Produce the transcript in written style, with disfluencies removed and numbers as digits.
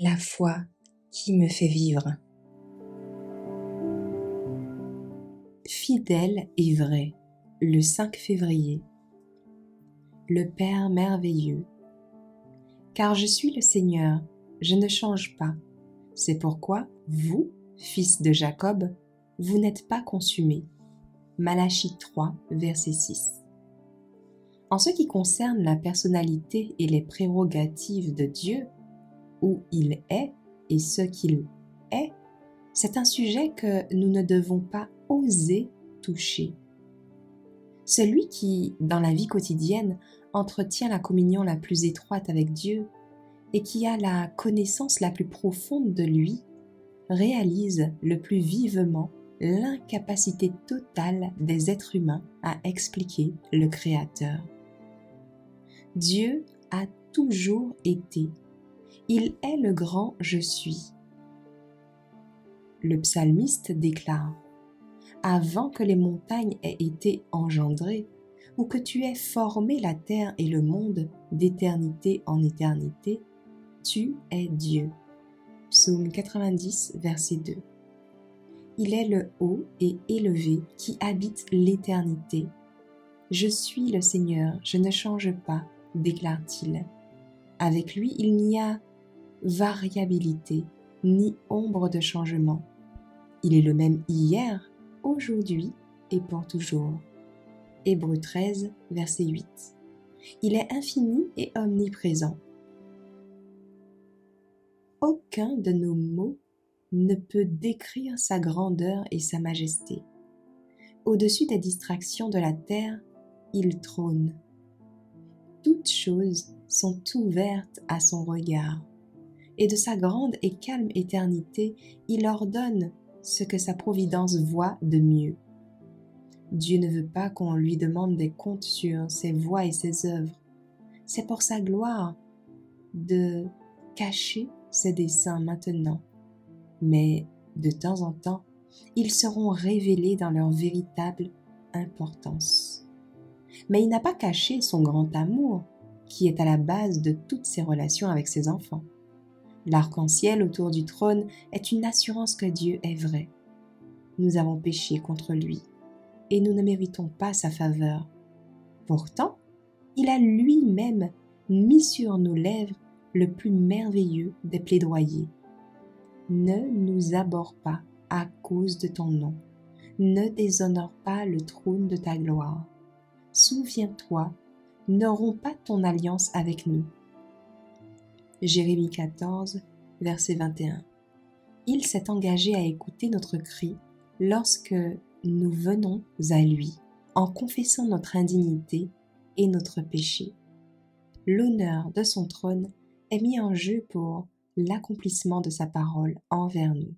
La foi qui me fait vivre. Fidèle et vrai, le 5 février. Le Père merveilleux. Car je suis le Seigneur, je ne change pas. C'est pourquoi vous, fils de Jacob, vous n'êtes pas consumés. Malachie 3, verset 6. En ce qui concerne la personnalité et les prérogatives de Dieu, où il est et ce qu'il est, c'est un sujet que nous ne devons pas oser toucher. Celui qui, dans la vie quotidienne, entretient la communion la plus étroite avec Dieu et qui a la connaissance la plus profonde de lui, réalise le plus vivement l'incapacité totale des êtres humains à expliquer le Créateur. Dieu a toujours été. Il est le grand je suis. Le psalmiste déclare : avant que les montagnes aient été engendrées, ou que tu aies formé la terre et le monde d'éternité en éternité, tu es Dieu. Psaume 90, verset 2. Il est le haut et élevé qui habite l'éternité. Je suis le Seigneur, je ne change pas, déclare-t-il. Avec lui, il n'y a variabilité, ni ombre de changement. Il est le même hier, aujourd'hui et pour toujours. Hébreux 13, verset 8. Il est infini et omniprésent. Aucun de nos mots ne peut décrire sa grandeur et sa majesté. Au-dessus des distractions de la terre, il trône. Toutes choses sont ouvertes à son regard, et de sa grande et calme éternité, il ordonne ce que sa providence voit de mieux. Dieu ne veut pas qu'on lui demande des comptes sur ses voies et ses œuvres. C'est pour sa gloire de cacher ses desseins maintenant. Mais de temps en temps, ils seront révélés dans leur véritable importance. Mais il n'a pas caché son grand amour, qui est à la base de toutes ses relations avec ses enfants. L'arc-en-ciel autour du trône est une assurance que Dieu est vrai. Nous avons péché contre lui et nous ne méritons pas sa faveur. Pourtant, il a lui-même mis sur nos lèvres le plus merveilleux des plaidoyers. Ne nous abhorre pas à cause de ton nom. Ne déshonore pas le trône de ta gloire. Souviens-toi, ne romps pas ton alliance avec nous. Jérémie 14, verset 21. Il s'est engagé à écouter notre cri lorsque nous venons à lui en confessant notre indignité et notre péché. L'honneur de son trône est mis en jeu pour l'accomplissement de sa parole envers nous.